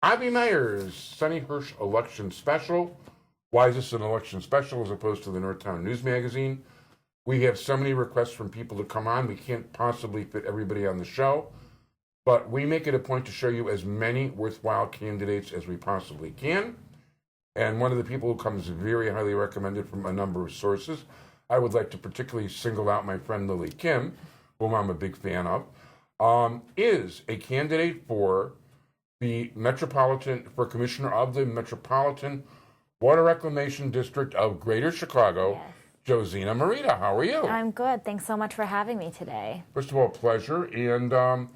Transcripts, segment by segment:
Avi Meyer's Sunny Hirsch election special. Why is this an election special as opposed to the Northtown News Magazine? We have so many requests from people to come on. We can't possibly fit everybody on the show, but we make it a point to show you as many worthwhile candidates as we possibly can. And one of the people who comes very highly recommended from a number of sources, I would like to particularly single out my friend Lily Kim, whom I'm a big fan of, is a candidate for the Commissioner of the Metropolitan Water Reclamation District of Greater Chicago. Yes. Josina Morita, how are you? I'm good. Thanks so much for having me today. First of all, pleasure. And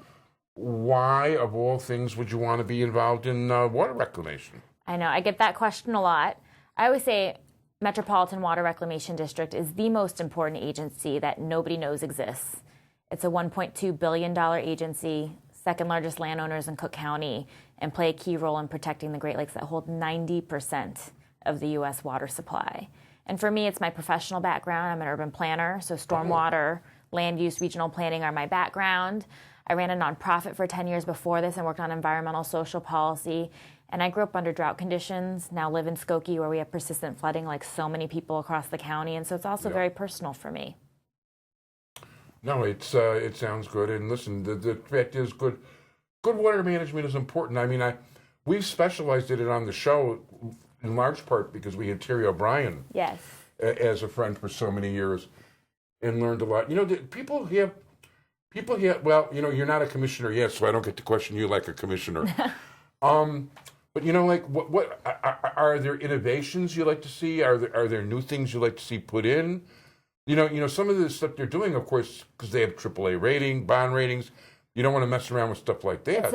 why, of all things, would you want to be involved in water reclamation? I know, I get that question a lot. I always say Metropolitan Water Reclamation District is the most important agency that nobody knows exists. It's a $1.2 billion agency, second largest landowners in Cook County, and play a key role in protecting the Great Lakes that hold 90% of the U.S. water supply. And for me, it's my professional background. I'm an urban planner, so stormwater, land use, regional planning are my background. I ran a nonprofit for 10 years before this and worked on environmental social policy. And I grew up under drought conditions, now live in Skokie where we have persistent flooding like so many people across the county. And so it's also very personal for me. No, it sounds good. And listen, the fact is good water management is important. I mean, we've specialized in it on the show in large part because we had Terry O'Brien as a friend for so many years and learned a lot. You know, people have, well, you know, you're not a commissioner yet, so I don't get to question you like a commissioner. But you know, like, what are there innovations you like to see? Are there new things you like to see put in? You know, some of the stuff they're doing, of course, because they have AAA rating, bond ratings. You don't want to mess around with stuff like that. It's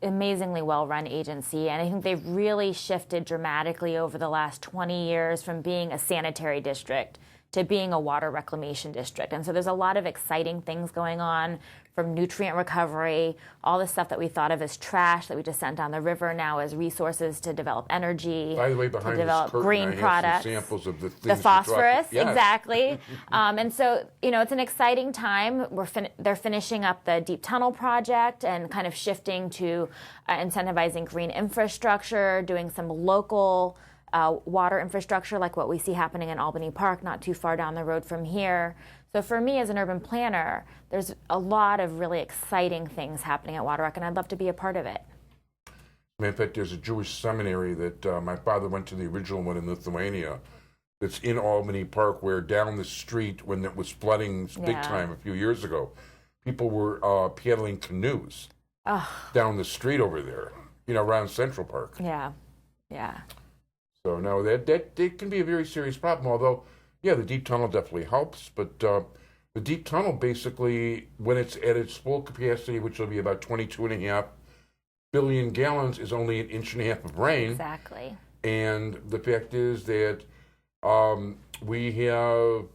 amazingly well-run agency, and I think they've really shifted dramatically over the last 20 years from being a sanitary district to being a water reclamation district. And so there's a lot of exciting things going on, from nutrient recovery, all the stuff that we thought of as trash that we just sent down the river now as resources to develop energy, by the way, behind to develop this curtain, green I have products. some samples of the things The phosphorus, yes. exactly. And so, you know, it's an exciting time. They're finishing up the deep tunnel project and kind of shifting to incentivizing green infrastructure, doing some local water infrastructure like what we see happening in Albany Park, not too far down the road from here. So for me as an urban planner, there's a lot of really exciting things happening at WaterRec, and I'd love to be a part of it. In fact, there's a Jewish seminary that my father went to, the original one in Lithuania, that's in Albany Park, where down the street, when it was flooding big time a few years ago, people were paddling canoes down the street over there, you know, around Central Park. Yeah. So no, that can be a very serious problem. Although, yeah, the deep tunnel definitely helps. But the deep tunnel, basically, when it's at its full capacity, which will be about 22.5 billion gallons, is only 1.5 inches of rain. Exactly. And the fact is that we have,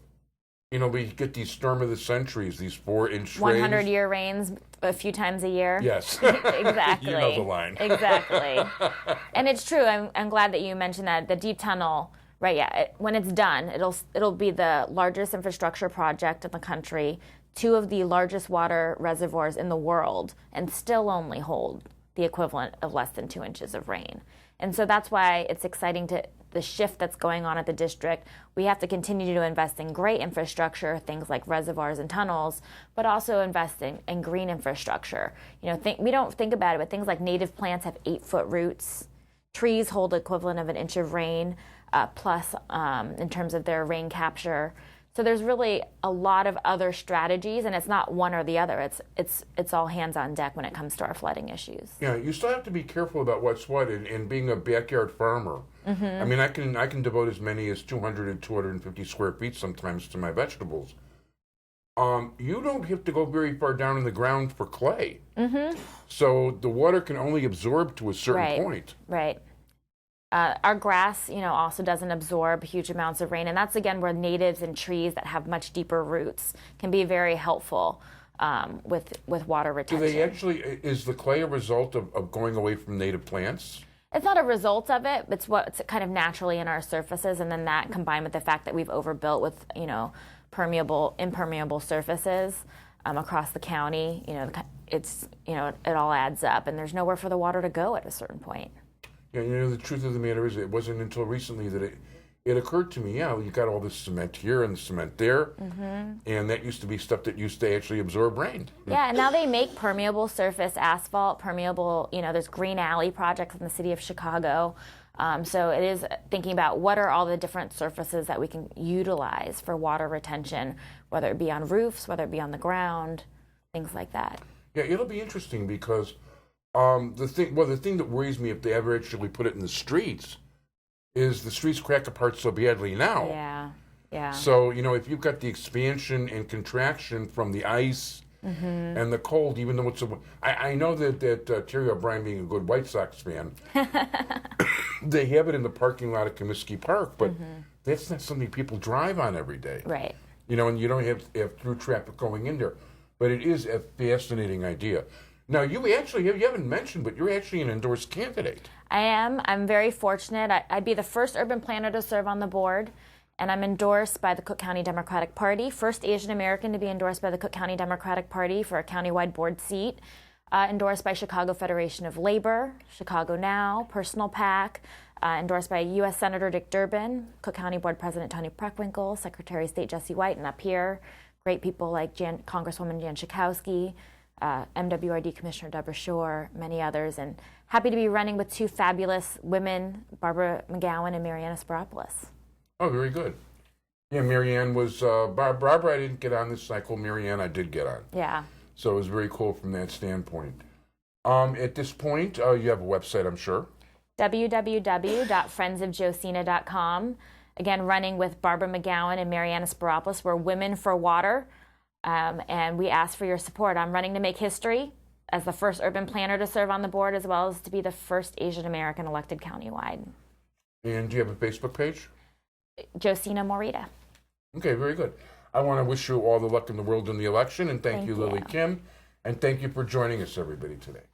you know, we get these storm of the centuries, these 4-inch rains. 100-year rains a few times a year. Yes. Exactly. You know the line. Exactly. And it's true. I'm glad that you mentioned that. The deep tunnel, right, yeah, when it's done, it'll be the largest infrastructure project in the country, 2 of the largest water reservoirs in the world, and still only hold the equivalent of less than 2 inches of rain. And so that's why it's exciting the shift that's going on at the district. We have to continue to invest in great infrastructure, things like reservoirs and tunnels, but also invest in green infrastructure. You know, we don't think about it, but things like native plants have 8-foot roots. Trees hold the equivalent of 1 inch of rain, plus in terms of their rain capture. So there's really a lot of other strategies, and it's not one or the other. It's all hands on deck when it comes to our flooding issues. Yeah, you still have to be careful about what's what, and being a backyard farmer. Mm-hmm. I mean, I can devote as many as 200 and 250 square feet sometimes to my vegetables. You don't have to go very far down in the ground for clay. Mm-hmm. So the water can only absorb to a certain point. Right. Our grass, you know, also doesn't absorb huge amounts of rain, and that's again where natives and trees that have much deeper roots can be very helpful with water retention. Do they actually? Is the clay a result of going away from native plants? It's not a result of it. It's what's kind of naturally in our surfaces, and then that combined with the fact that we've overbuilt with, you know, impermeable surfaces across the county. You know, it's, it all adds up, and there's nowhere for the water to go at a certain point. Yeah, the truth of the matter is, it wasn't until recently that it occurred to me, you got all this cement here and cement there, and that used to be stuff that used to actually absorb rain. Yeah, and now they make permeable surface asphalt, permeable, there's green alley projects in the city of Chicago. So it is thinking about what are all the different surfaces that we can utilize for water retention, whether it be on roofs, whether it be on the ground, things like that. Yeah, it'll be interesting because the thing that worries me if they ever actually put it in the streets is the streets crack apart so badly now. Yeah. So, if you've got the expansion and contraction from the ice and the cold, even though I know that Terry O'Brien, being a good White Sox fan, they have it in the parking lot at Comiskey Park, but that's not something people drive on every day. Right. And you don't have through traffic going in there. But it is a fascinating idea. Now, you haven't mentioned, but you're actually an endorsed candidate. I am. I'm very fortunate. I'd be the first urban planner to serve on the board, and I'm endorsed by the Cook County Democratic Party, first Asian American to be endorsed by the Cook County Democratic Party for a countywide board seat, endorsed by Chicago Federation of Labor, Chicago Now, Personal PAC, endorsed by U.S. Senator Dick Durbin, Cook County Board President Tony Preckwinkle, Secretary of State Jesse White, and up here, great people like Congresswoman Jan Schakowsky, MWRD Commissioner Deborah Shore, many others, and happy to be running with two fabulous women, Barbara McGowan and Mariana Sparopoulos. Oh, very good. Yeah, Marianne was, Barbara I didn't get on this cycle, Marianne I did get on. Yeah. So it was very cool from that standpoint. At this point, you have a website, I'm sure. www.friendsofjosina.com. Again, running with Barbara McGowan and Mariana Sparopoulos. We're Women for Water, and we ask for your support. I'm running to make history as the first urban planner to serve on the board, as well as to be the first Asian American elected countywide. And do you have a Facebook page? Josina Morita. Okay, very good. I want to wish you all the luck in the world in the election, and thank you, Lily Kim, and thank you for joining us, everybody, today.